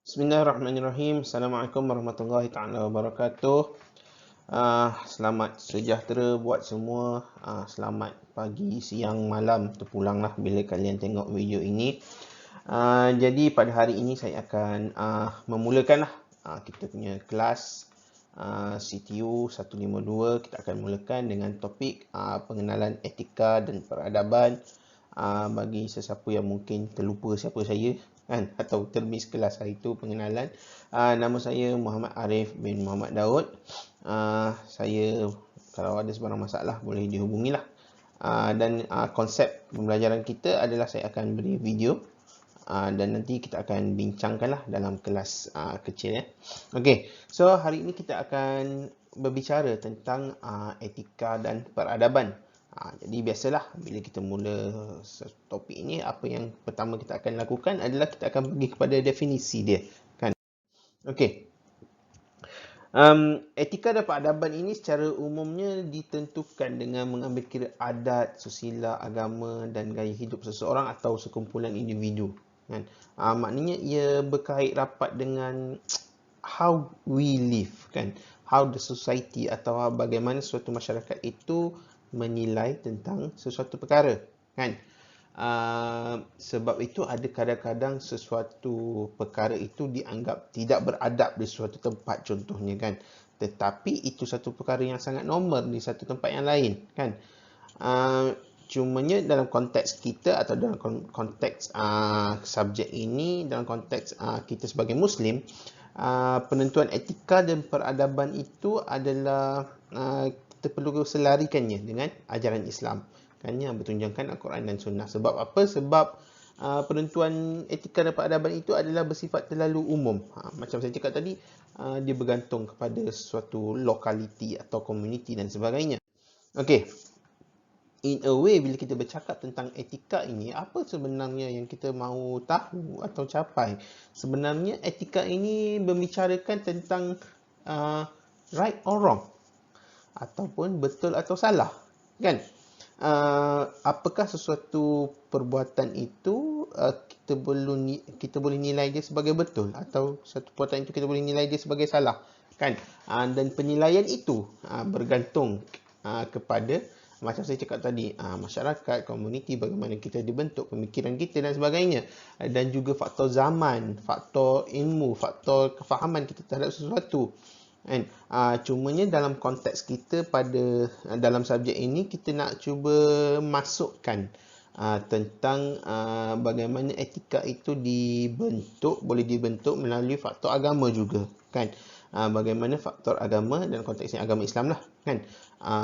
Bismillahirrahmanirrahim. Assalamualaikum warahmatullahi taala wabarakatuh. Selamat sejahtera buat semua. Selamat pagi, siang, malam. Terpulanglah bila kalian tengok video ini. Jadi pada hari ini saya akan memulakanlah kita punya kelas CTU 152. Kita akan mulakan dengan topik pengenalan etika dan peradaban. Bagi sesiapa yang mungkin terlupa siapa saya kan, atau termiss kelas hari itu pengenalan, nama saya Muhammad Arif bin Muhammad Daud. Saya kalau ada sebarang masalah boleh dihubungilah. Dan konsep pembelajaran kita adalah saya akan beri video dan nanti kita akan bincangkanlah dalam kelas kecil ya. Okey, so hari ini kita akan berbicara tentang etika dan peradaban. Jadi biasalah bila kita mula topik ini, apa yang pertama kita akan lakukan adalah kita akan pergi kepada definisi dia kan. Okey. Etika dan peradaban ini secara umumnya ditentukan dengan mengambil kira adat, susila, agama dan gaya hidup seseorang atau sekumpulan individu kan. Maknanya ia berkait rapat dengan how we live kan, how the society atau bagaimana suatu masyarakat itu menilai tentang sesuatu perkara kan. Sebab itu ada kadang-kadang sesuatu perkara itu dianggap tidak beradab di suatu tempat contohnya kan, tetapi itu satu perkara yang sangat normal di satu tempat yang lain kan. Cumanya dalam konteks kita atau dalam konteks subjek ini, dalam konteks kita sebagai Muslim, penentuan etika dan peradaban itu adalah kita perlu selarikannya dengan ajaran Islam kan, yang bertunjangkan Al-Quran dan Sunnah. Sebab apa? Sebab penentuan etika dan peradaban itu adalah bersifat terlalu umum. Macam saya cakap tadi, dia bergantung kepada suatu lokaliti atau komuniti dan sebagainya. Okey. In a way, bila kita bercakap tentang etika ini, apa sebenarnya yang kita mahu tahu atau capai? Sebenarnya etika ini membicarakan tentang right or wrong, ataupun betul atau salah kan. Apakah sesuatu perbuatan itu kita boleh nilai dia sebagai betul, atau satu perbuatan itu kita boleh nilai dia sebagai salah kan. Dan penilaian itu bergantung kepada, macam saya cakap tadi, masyarakat, komuniti, bagaimana kita dibentuk, pemikiran kita dan sebagainya, dan juga faktor zaman, faktor ilmu, faktor kefahaman kita terhadap sesuatu kan. Cumanya dalam konteks kita pada dalam subjek ini, kita nak cuba masukkan tentang bagaimana etika itu boleh dibentuk melalui faktor agama juga kan. Bagaimana faktor agama, dalam konteksnya agama Islam lah kan,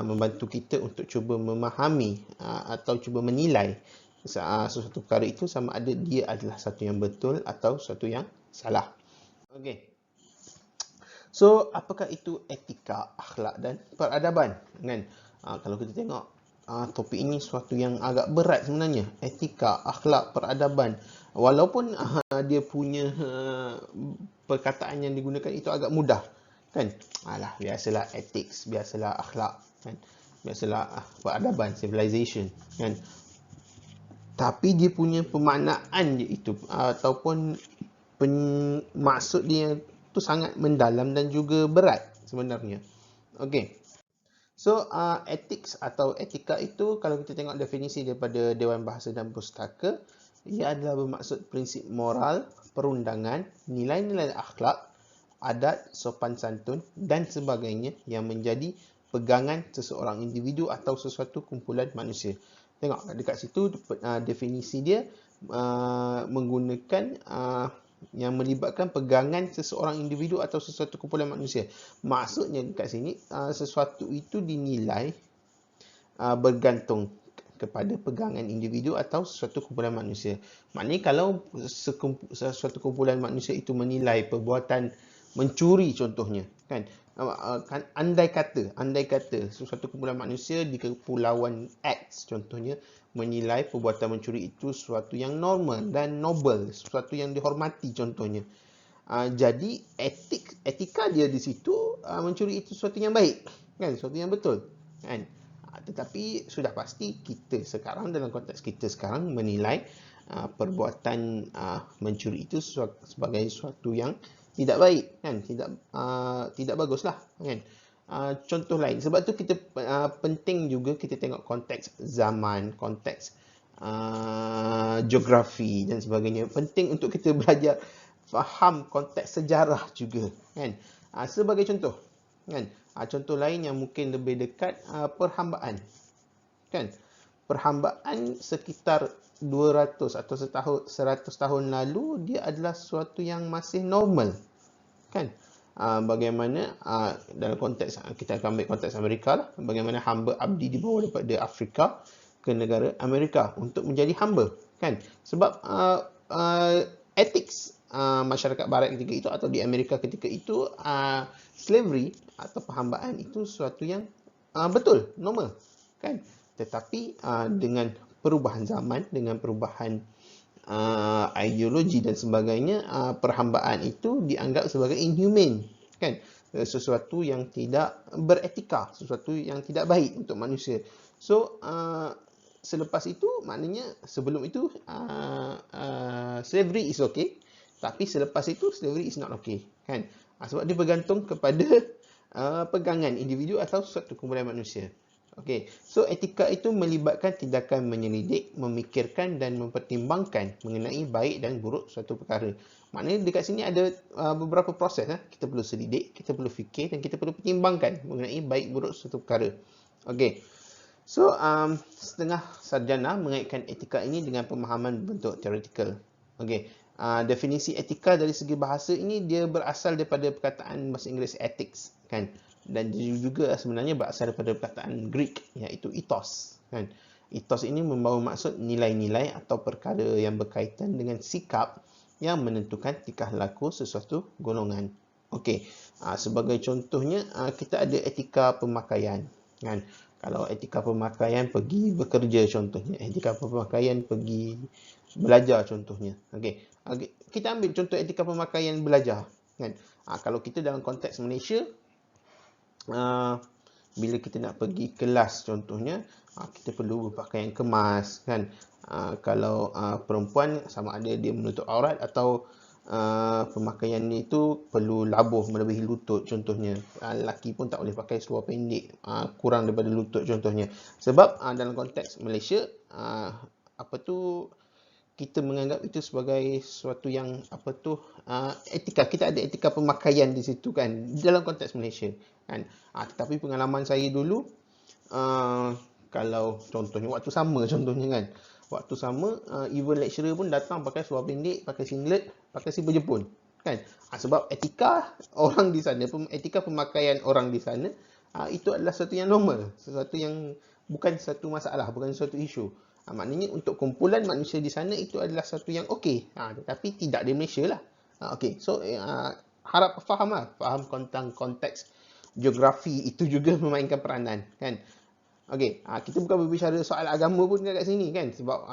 membantu kita untuk cuba memahami atau cuba menilai sesuatu perkara itu sama ada dia adalah satu yang betul atau satu yang salah. Okey. So, apakah itu etika, akhlak dan peradaban kan? Kalau kita tengok topik ini suatu yang agak berat sebenarnya. Etika, akhlak, peradaban. Walaupun dia punya perkataan yang digunakan itu agak mudah kan. Biasalah ethics, biasalah akhlak kan, biasalah peradaban, civilization kan. Tapi dia punya pemaknaan dia itu ataupun maksud dia itu sangat mendalam dan juga berat sebenarnya. Okey. So, ethics atau etika itu, kalau kita tengok definisi daripada Dewan Bahasa dan Pustaka, ia adalah bermaksud prinsip moral, perundangan, nilai-nilai akhlak, adat, sopan santun dan sebagainya yang menjadi pegangan seseorang individu atau sesuatu kumpulan manusia. Tengok dekat situ definisi dia menggunakan yang melibatkan pegangan seseorang individu atau sesuatu kumpulan manusia. Maksudnya dekat sini sesuatu itu dinilai bergantung kepada pegangan individu atau sesuatu kumpulan manusia. Maknanya kalau sesuatu kumpulan manusia itu menilai perbuatan mencuri contohnya kan, andai kata sesuatu kumpulan manusia di kepulauan X contohnya menilai perbuatan mencuri itu sesuatu yang normal dan noble, sesuatu yang dihormati contohnya, jadi etika dia di situ, mencuri itu sesuatu yang baik kan, sesuatu yang betul kan. Tetapi sudah pasti kita sekarang, dalam konteks kita sekarang menilai perbuatan mencuri itu sebagai sesuatu yang tidak baik, kan, tidak baguslah, kan. Contoh lain, sebab tu kita penting juga kita tengok konteks zaman, konteks geografi dan sebagainya. Penting untuk kita belajar faham konteks sejarah juga, kan. Sebagai contoh, kan, contoh lain yang mungkin lebih dekat, perhambaan, kan. Perhambaan sekitar 200 atau 100 tahun lalu dia adalah sesuatu yang masih normal, kan. Bagaimana dalam konteks kita akan ambil konteks Amerika lah, bagaimana hamba abdi dibawa daripada Afrika ke negara Amerika untuk menjadi hamba, kan. Sebab ethics masyarakat barat ketika itu atau di Amerika ketika itu, slavery atau perhambaan itu sesuatu yang betul, normal, kan. Tetapi dengan perubahan zaman, dengan perubahan ideologi dan sebagainya, perhambaan itu dianggap sebagai inhumane, kan, sesuatu yang tidak beretika, sesuatu yang tidak baik untuk manusia. So selepas itu maknanya sebelum itu slavery is okay, tapi selepas itu slavery is not okay, kan. Sebab dia bergantung kepada pegangan individu atau suatu kumpulan manusia. Okey, so etika itu melibatkan tindakan menyelidik, memikirkan dan mempertimbangkan mengenai baik dan buruk suatu perkara. Maknanya dekat sini ada beberapa proses. Kita perlu selidik, kita perlu fikir dan kita perlu pertimbangkan mengenai baik buruk suatu perkara. Okey, so setengah sarjana mengaitkan etika ini dengan pemahaman bentuk teoretikal. Okey, definisi etika dari segi bahasa ini dia berasal daripada perkataan bahasa Inggeris ethics, kan. Dan juga sebenarnya berasal daripada perkataan Greek, iaitu ethos, kan. Ethos ini membawa maksud nilai-nilai atau perkara yang berkaitan dengan sikap yang menentukan tingkah laku sesuatu golongan. Okey, sebagai contohnya kita ada etika pemakaian, kan. Kalau etika pemakaian pergi bekerja contohnya, etika pemakaian pergi belajar contohnya. Okey, kita ambil contoh etika pemakaian belajar, kan. Kalau kita dalam konteks Malaysia, bila kita nak pergi kelas contohnya, kita perlu berpakaian kemas, kan. Kalau perempuan sama ada dia menutup aurat atau pemakaian itu perlu labuh melebihi lutut contohnya. Lelaki pun tak boleh pakai seluar pendek kurang daripada lutut contohnya. Sebab dalam konteks Malaysia, kita menganggap itu sebagai sesuatu yang etika. Kita ada etika pemakaian di situ, kan, dalam konteks Malaysia, kan. Tetapi pengalaman saya dulu, kalau contohnya waktu sama contohnya, kan, waktu sama even lecturer pun datang pakai seluar pendek, pakai singlet, pakai slipper Jepun, kan. Sebab etika orang di sana, etika pemakaian orang di sana, itu adalah sesuatu yang normal, sesuatu yang bukan satu masalah, bukan satu isu. Maknanya untuk kumpulan manusia di sana itu adalah sesuatu yang okey, tetapi tidak di Malaysia lah. Okey, so harap faham tentang konteks geografi itu juga memainkan peranan, kan. Okey, kita bukan berbicara soal agama pun kat sini, kan. Sebab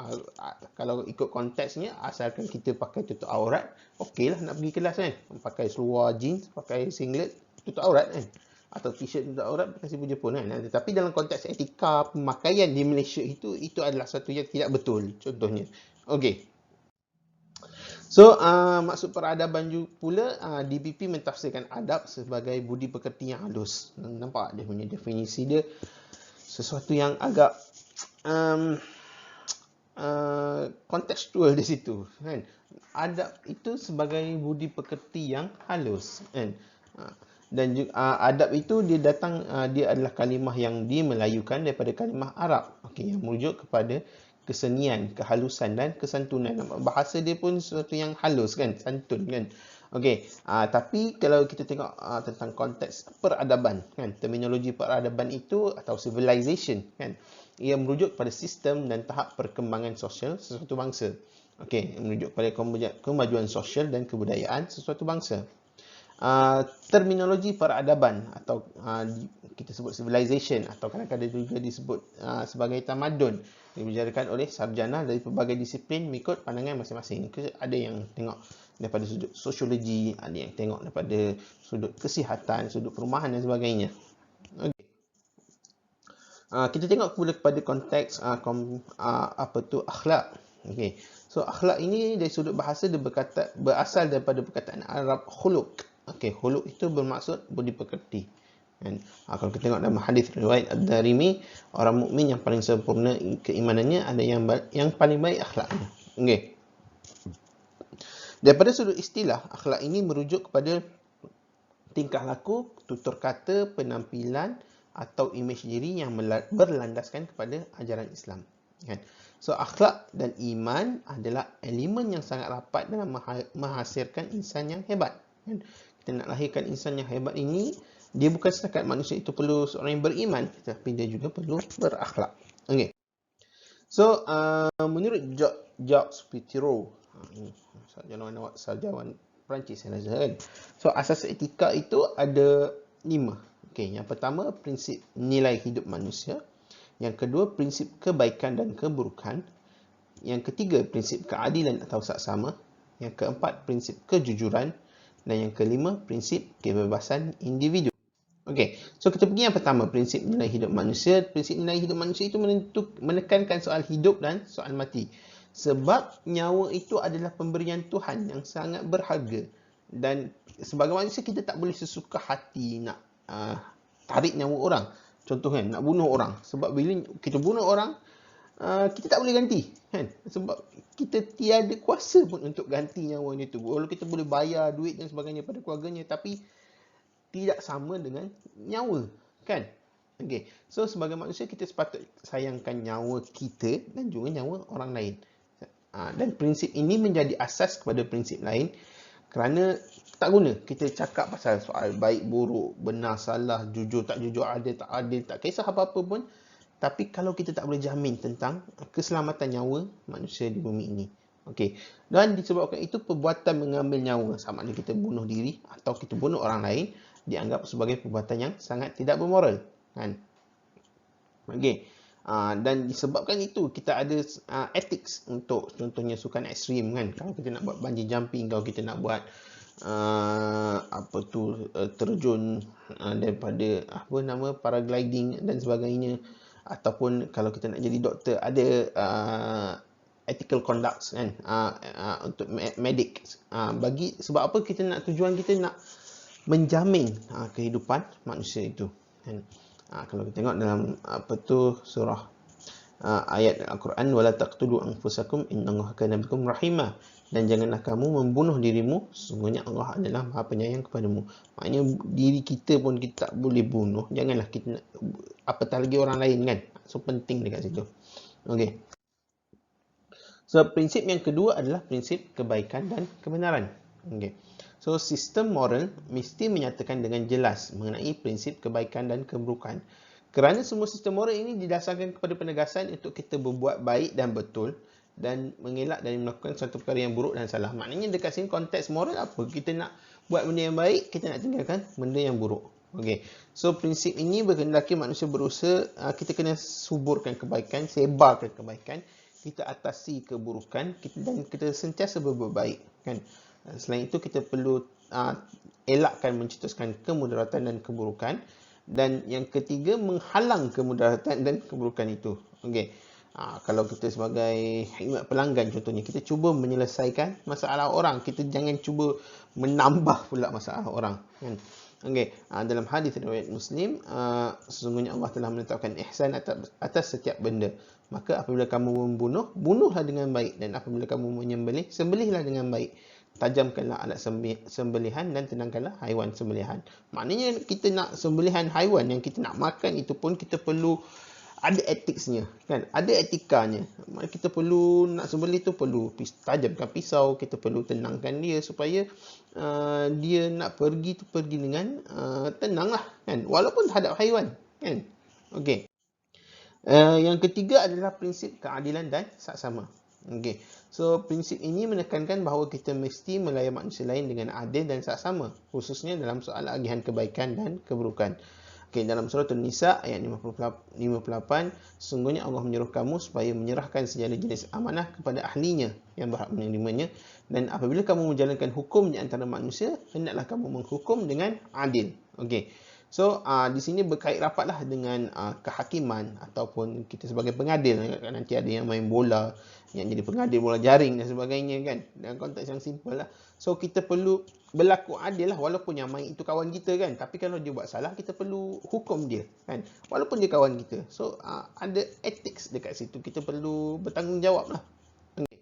kalau ikut konteksnya, asalkan kita pakai tutup aurat, okey lah nak pergi kelas, kan. Pakai seluar jeans, pakai singlet, tutup aurat, kan. Atau t-shirt tutup aurat, pakai slipper Jepun, kan. Tetapi dalam konteks etika pemakaian di Malaysia itu adalah satu yang tidak betul, contohnya. Okey. So, maksud peradaban pula, DBP mentafsirkan adab sebagai budi pekerti yang halus. Nampak dia punya definisi dia, sesuatu yang agak kontekstual di situ, kan. Adab itu sebagai budi pekerti yang halus, kan. Dan adab itu dia adalah kalimah yang dimelayukan daripada kalimah Arab, okey, yang merujuk kepada kesenian, kehalusan dan kesantunan. Bahasa dia pun sesuatu yang halus, kan, santun, kan. Okey, tapi kalau kita tengok tentang konteks peradaban, kan, terminologi peradaban itu atau civilization, kan, ia merujuk pada sistem dan tahap perkembangan sosial sesuatu bangsa. Okey, merujuk pada kemajuan sosial dan kebudayaan sesuatu bangsa. Terminologi peradaban atau kita sebut civilization atau kadang-kadang juga disebut sebagai tamadun dibicarakan oleh sarjana dari pelbagai disiplin mengikut pandangan masing-masing. Ada yang tengok daripada sudut sosiologi, ada yang tengok daripada sudut kesihatan, sudut perumahan dan sebagainya. Okay. Kita tengok pula kepada konteks akhlak. Okay. So akhlak ini dari sudut bahasa dia berasal daripada perkataan Arab khuluq. Okey, khuluq itu bermaksud budi pekerti. Kan? Kalau kita tengok dalam hadis riwayat Ad-Darimi, orang mukmin yang paling sempurna keimanannya ada yang paling baik akhlaknya. Okey. Daripada sudut istilah, akhlak ini merujuk kepada tingkah laku, tutur kata, penampilan atau imej diri yang berlandaskan kepada ajaran Islam. Kan? So akhlak dan iman adalah elemen yang sangat rapat dalam menghasilkan insan yang hebat. Kan? Kita nak lahirkan insan yang hebat ini, dia bukan setakat manusia itu perlu seorang yang beriman, tetapi dia juga perlu berakhlak. Okay. So menurut Jacques Pitiot, sarjana Perancis saya rasa kan. So asas etika itu ada 5. Okay, yang pertama prinsip nilai hidup manusia. Yang kedua, prinsip kebaikan dan keburukan. Yang ketiga, prinsip keadilan atau saksama. Yang keempat, prinsip kejujuran. Dan yang kelima, prinsip kebebasan individu. Okey, so kita pergi yang pertama, prinsip nilai hidup manusia. Prinsip nilai hidup manusia itu menekankan soal hidup dan soal mati. Sebab nyawa itu adalah pemberian Tuhan yang sangat berharga. Dan sebagai manusia, kita tak boleh sesuka hati nak tarik nyawa orang. Contoh kan, nak bunuh orang. Sebab bila kita bunuh orang, kita tak boleh ganti. Kan? Sebab kita tiada kuasa pun untuk ganti nyawa itu. Walau kita boleh bayar duit dan sebagainya pada keluarganya, tapi tidak sama dengan nyawa. Kan? Okay. So, sebagai manusia, kita sepatutnya sayangkan nyawa kita dan juga nyawa orang lain. Dan prinsip ini menjadi asas kepada prinsip lain. Kerana tak guna kita cakap pasal soal baik, buruk, benar, salah, jujur, tak jujur, adil, tak kisah apa-apa pun. Tapi kalau kita tak boleh jamin tentang keselamatan nyawa manusia di bumi ini. Okey. Dan disebabkan itu, perbuatan mengambil nyawa, sama ada kita bunuh diri atau kita bunuh orang lain, dianggap sebagai perbuatan yang sangat tidak bermoral. Kan? Okey. Dan disebabkan itu, kita ada ethics untuk contohnya sukan ekstrim kan. Kalau kita nak buat bungee jumping, kalau kita nak buat terjun daripada paragliding dan sebagainya, ataupun kalau kita nak jadi doktor, ada ethical conducts kan, untuk medik. Sebab apa? Kita nak, tujuan kita nak menjamin kehidupan manusia itu kan. Kalau kita tengok dalam surah ayat Al-Quran, wala taqtulu anfusakum innallaha kana bikum rahimah, dan janganlah kamu membunuh dirimu, sesungguhnya Allah adalah Maha Penyayang kepadamu. Maknanya diri kita pun kita tak boleh bunuh, janganlah kita apatah lagi orang lain kan. So penting dekat situ. Okey. So prinsip yang kedua adalah prinsip kebaikan dan kebenaran. Okey. So, sistem moral mesti menyatakan dengan jelas mengenai prinsip kebaikan dan keburukan. Kerana semua sistem moral ini didasarkan kepada penegasan untuk kita berbuat baik dan betul dan mengelak dari melakukan suatu perkara yang buruk dan salah. Maknanya dekat sini konteks moral apa? Kita nak buat benda yang baik, kita nak tinggalkan benda yang buruk. Okey. So, prinsip ini berkehendaki manusia berusaha, kita kena suburkan kebaikan, sebarkan kebaikan, kita atasi keburukan, dan kita sentiasa berbuat baik. Kan? Selain itu, kita perlu elakkan mencetuskan kemudaratan dan keburukan. Dan yang ketiga, menghalang kemudaratan dan keburukan itu. Okey. Kalau kita sebagai khidmat pelanggan contohnya, kita cuba menyelesaikan masalah orang, kita jangan cuba menambah pula masalah orang. Kan? Okey. Dalam hadis riwayat Muslim, sesungguhnya Allah telah menetapkan ihsan atas setiap benda. Maka apabila kamu membunuh, bunuhlah dengan baik, dan apabila kamu menyembelih, sembelihlah dengan baik. Tajamkanlah alat sembelihan dan tenangkanlah haiwan sembelihan. Maknanya kita nak sembelihan haiwan yang kita nak makan itu pun kita perlu ada etiknya kan, ada etikanya. Kita perlu nak sembelih tu perlu tajamkan pisau, kita perlu tenangkan dia supaya dia nak pergi tu pergi dengan tenanglah kan, walaupun terhadap haiwan kan. Okey. Yang ketiga adalah prinsip keadilan dan saksama. Okey. So, prinsip ini menekankan bahawa kita mesti melayan manusia lain dengan adil dan saksama, khususnya dalam soal agihan kebaikan dan keburukan. Okey, dalam surah An-Nisa ayat 58, sesungguhnya Allah menyuruh kamu supaya menyerahkan segala jenis amanah kepada ahlinya yang berhak menerimanya, dan apabila kamu menjalankan hukum di antara manusia, hendaklah kamu menghukum dengan adil. Okey. So di sini berkait rapatlah dengan kehakiman ataupun kita sebagai pengadil. Nanti ada yang main bola, yang jadi pengadil bola jaring dan sebagainya kan. Dalam konteks yang simple lah. So kita perlu berlaku adil lah, walaupun yang main itu kawan kita kan. Tapi kalau dia buat salah, kita perlu hukum dia kan. Walaupun dia kawan kita. So ada ethics dekat situ. Kita perlu bertanggungjawab lah. Okay.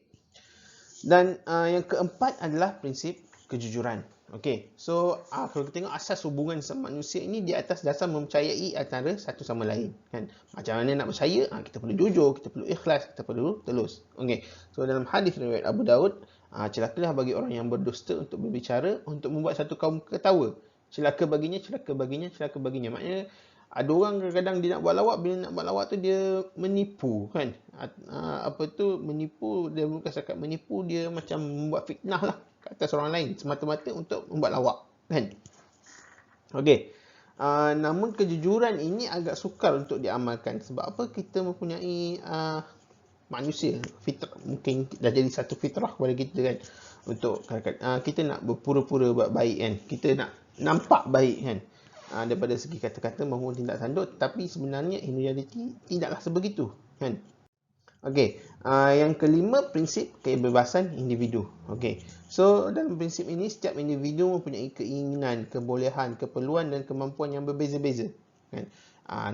Dan yang keempat adalah prinsip kejujuran. Okey, so kalau kita tengok asas hubungan sama manusia ini di atas dasar mempercayai antara satu sama lain kan. Macam mana nak percaya? Kita perlu jujur, kita perlu ikhlas, kita perlu tulus. Okey, so dalam hadis riwayat Abu Daud, celakalah bagi orang yang berdusta untuk berbicara untuk membuat satu kaum ketawa. Celaka baginya, celaka baginya, celaka baginya. Maknanya ada orang kadang-kadang dia nak buat lawak, bila nak buat lawak tu dia menipu kan. Menipu, dia bukan setakat menipu, dia macam membuat fitnah lah ke atas orang lain semata-mata untuk membuat lawak kan. Okey. Namun kejujuran ini agak sukar untuk diamalkan. Sebab apa? Kita mempunyai manusia fitrah, mungkin dah jadi satu fitrah kepada kita kan, untuk kita nak berpura-pura buat baik kan, kita nak nampak baik kan, daripada segi kata-kata maupun tindak tanduk, tapi sebenarnya in reality tidaklah sebegitu kan. Okey, yang kelima, prinsip kebebasan individu. Okey, so dalam prinsip ini setiap individu mempunyai keinginan, kebolehan, keperluan dan kemampuan yang berbeza-beza kan.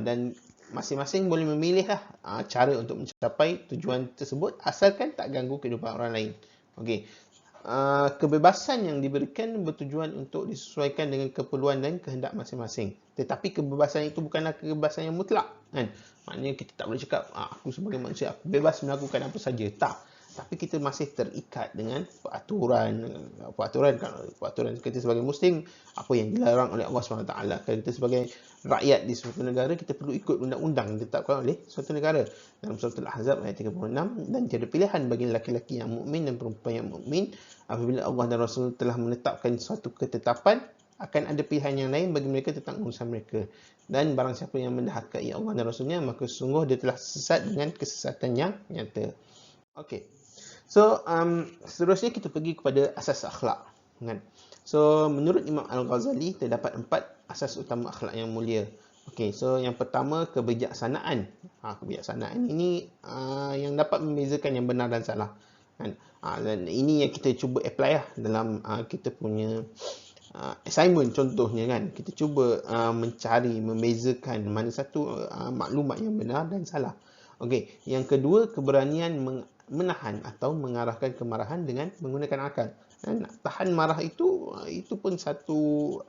Dan masing-masing boleh memilih lah cara untuk mencapai tujuan tersebut asalkan tak ganggu kehidupan orang lain. Okey, kebebasan yang diberikan bertujuan untuk disesuaikan dengan keperluan dan kehendak masing-masing. Tetapi kebebasan itu bukanlah kebebasan yang mutlak kan. Maknanya kita tak boleh cakap aku sebagai manusia aku bebas melakukan apa saja. Tak. Tapi kita masih terikat dengan peraturan kita sebagai Muslim, apa yang dilarang oleh Allah SWT. Kalau kita sebagai rakyat di suatu negara, kita perlu ikut undang-undang yang ditetapkan oleh suatu negara. Dalam surah Al-Ahzab ayat 36, dan tiada pilihan bagi lelaki-lelaki yang mukmin dan perempuan yang mukmin apabila Allah dan Rasul telah menetapkan suatu ketetapan, akan ada pilihan yang lain bagi mereka tentang urusan mereka. Dan barang siapa yang mendahului Allah dan Rasulnya, maka sungguh dia telah sesat dengan kesesatan yang nyata. Okey. So, seterusnya kita pergi kepada asas akhlak kan. So, menurut Imam Al-Ghazali terdapat 4 asas utama akhlak yang mulia. Okey, so yang pertama kebijaksanaan. Kebijaksanaan ini yang dapat membezakan yang benar dan salah kan. Dan ini yang kita cuba apply lah dalam kita punya assignment contohnya kan. Kita cuba mencari, membezakan mana satu maklumat yang benar dan salah. Okey, yang kedua keberanian menahan atau mengarahkan kemarahan dengan menggunakan akal. Dan tahan marah itu pun satu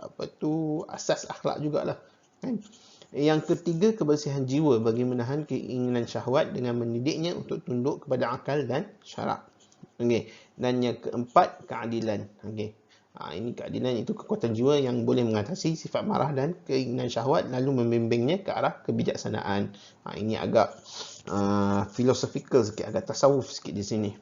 asas akhlak jugalah kan. Yang ketiga kebersihan jiwa bagi menahan keinginan syahwat dengan mendidiknya untuk tunduk kepada akal dan syarak. Okey, dan yang keempat keadilan. Okey. Ini keadilan, itu kekuatan jiwa yang boleh mengatasi sifat marah dan keinginan syahwat lalu membimbingnya ke arah kebijaksanaan. Ini agak philosophical sikit, agak tasawuf sikit di sini.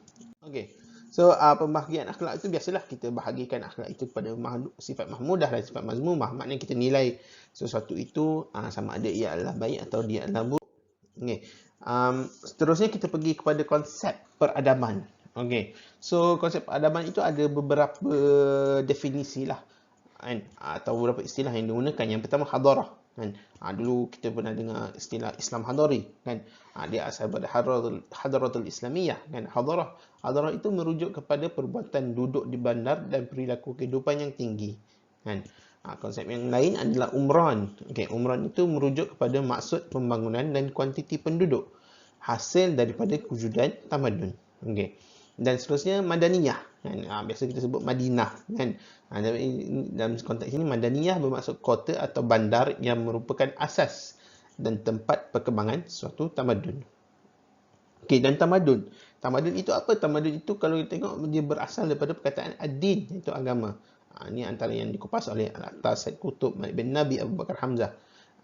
Okey. So pembahagian akhlak itu biasalah kita bahagikan akhlak itu kepada sifat mahmudah dan sifat mazmumah. Maknanya kita nilai sesuatu itu sama ada ia adalah baik atau dia adalah buruk. Okey. Seterusnya kita pergi kepada konsep peradaban. Okey. So konsep peradaban itu ada beberapa definisi lah kan, atau beberapa istilah yang digunakan. Yang pertama hadarah kan. Dulu kita pernah dengar istilah Islam hadari kan. Dia asal pada hadaratul Islamiyah kan. Hadarah itu merujuk kepada perbuatan duduk di bandar dan perilaku kehidupan yang tinggi kan. Konsep yang lain adalah umran. Okey, umran itu merujuk kepada maksud pembangunan dan kuantiti penduduk hasil daripada kewujudan tamadun. Okey. Dan seterusnya madaniyah kan. Biasa kita sebut Madinah kan. Dalam konteks ini madaniyah bermaksud kota atau bandar yang merupakan asas dan tempat perkembangan suatu tamadun. Okey, dan tamadun itu apa? Tamadun itu kalau kita tengok dia berasal daripada perkataan ad-din, iaitu agama. Ini antara yang dikupas oleh Al-Attas, Said Qutb, Malik bin Nabi, Abu Bakar Hamzah.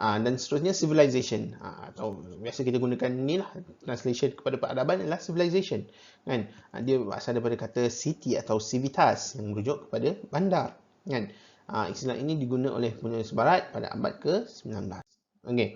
Dan seterusnya civilization, atau biasa kita gunakan inilah translation kepada peradaban adalah civilization kan. Dia berasal daripada kata city atau civitas yang merujuk kepada bandar kan. Istilah ini digunakan oleh penulis barat pada abad ke-19. Okey.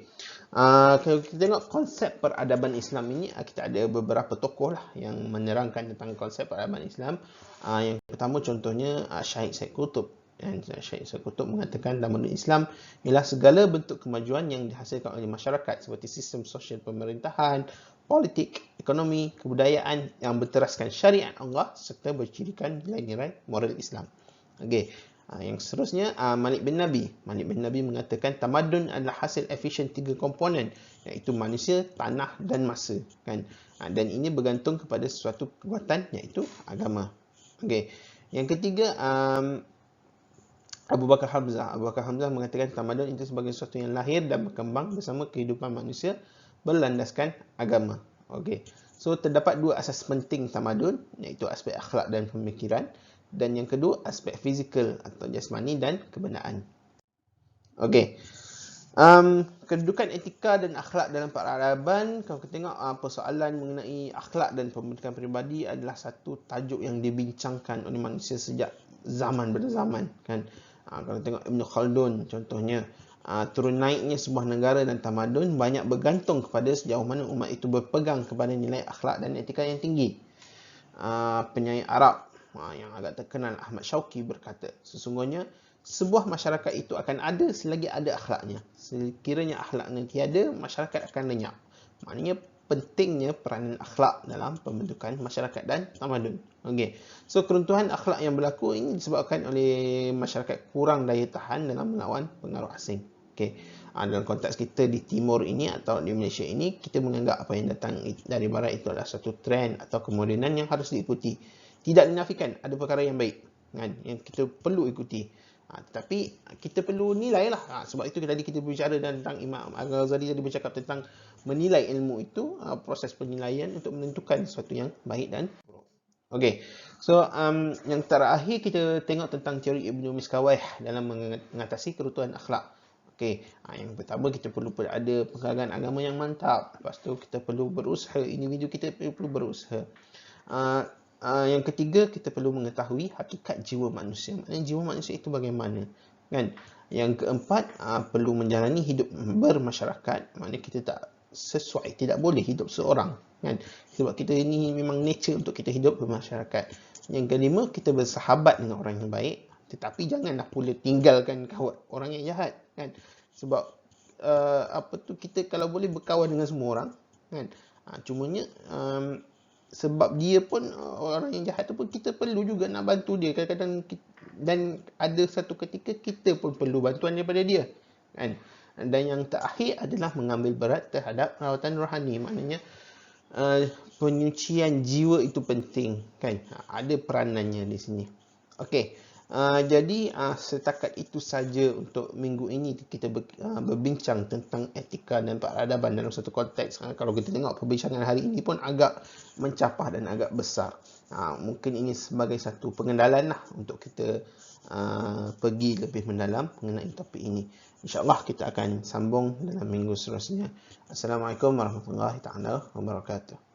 Kalau kita tengok konsep peradaban Islam ini, kita ada beberapa tokoh lah yang menerangkan tentang konsep peradaban Islam. Yang pertama contohnya Syahid Said Qutb Dan Syekh Said Qutb mengatakan tamadun Islam ialah segala bentuk kemajuan yang dihasilkan oleh masyarakat seperti sistem sosial pemerintahan, politik, ekonomi, kebudayaan yang berteraskan syariat Allah serta bercirikan nilai-nilai moral Islam. Okey. Yang seterusnya, Malik bin Nabi. Malik bin Nabi mengatakan tamadun adalah hasil efisien 3 komponen, iaitu manusia, tanah dan masa. Kan? Dan ini bergantung kepada sesuatu kekuatan, iaitu agama. Okey. Yang ketiga, Abu Bakar Hamzah. Abu Bakar Hamzah mengatakan tamadun itu sebagai sesuatu yang lahir dan berkembang bersama kehidupan manusia berlandaskan agama. Okey. So, terdapat 2 asas penting tamadun, iaitu aspek akhlak dan pemikiran. Dan yang kedua, aspek fizikal atau jasmani dan kebenaan. Okey. Kedudukan etika dan akhlak dalam peradaban, kalau kita tengok persoalan mengenai akhlak dan pembentukan peribadi adalah satu tajuk yang dibincangkan oleh manusia sejak zaman berzaman, kan. Kalau tengok Ibn Khaldun contohnya, turun naiknya sebuah negara dan tamadun banyak bergantung kepada sejauh mana umat itu berpegang kepada nilai akhlak dan etika yang tinggi. Penyair Arab yang agak terkenal Ahmad Syauqi berkata, sesungguhnya sebuah masyarakat itu akan ada selagi ada akhlaknya. Sekiranya akhlaknya tiada, masyarakat akan lenyap. Maknanya pentingnya peranan akhlak dalam pembentukan masyarakat dan tamadun. Okey. So, keruntuhan akhlak yang berlaku ini disebabkan oleh masyarakat kurang daya tahan dalam melawan pengaruh asing. Okey. Dalam konteks kita di timur ini atau di Malaysia ini, kita menganggap apa yang datang dari barat itu adalah satu trend atau kemodenan yang harus diikuti. Tidak dinafikan ada perkara yang baik, kan, yang kita perlu ikuti. Tetapi kita perlu nilai lah. Sebab itu tadi kita berbicara tentang Imam Al-Ghazali tadi bercakap tentang menilai ilmu itu, proses penilaian untuk menentukan sesuatu yang baik dan buruk. Okey. So, yang terakhir kita tengok tentang teori Ibnu Miskawayh dalam mengatasi keruntuhan akhlak. Okey. Yang pertama, kita perlu ada penghargaan agama yang mantap. Lepas tu kita perlu berusaha, individu kita perlu berusaha. Yang ketiga, kita perlu mengetahui hakikat jiwa manusia. Maknanya jiwa manusia itu bagaimana, kan? Yang keempat, perlu menjalani hidup bermasyarakat. Maknanya kita tak sesuai, tidak boleh hidup seorang, kan? Sebab kita ini memang nature untuk kita hidup bermasyarakat. Yang kelima, kita bersahabat dengan orang yang baik, tetapi janganlah pula tinggalkan kawan orang yang jahat, kan? Sebab kita kalau boleh berkawan dengan semua orang, kan? Cumanya sebab dia pun orang yang jahat tu pun kita perlu juga nak bantu dia kadang-kadang, dan ada satu ketika kita pun perlu bantuan daripada dia, kan. Dan yang terakhir adalah mengambil berat terhadap rawatan rohani. Maknanya penyucian jiwa itu penting, kan. Ada peranannya di sini. Okey. Jadi setakat itu saja untuk minggu ini kita berbincang tentang etika dan peradaban dalam satu konteks. Kalau kita tengok perbincangan hari ini pun agak mencapah dan agak besar. Mungkin ini sebagai satu pengenalan lah untuk kita pergi lebih mendalam mengenai topik ini. InsyaAllah kita akan sambung dalam minggu seterusnya. Assalamualaikum warahmatullahi wabarakatuh.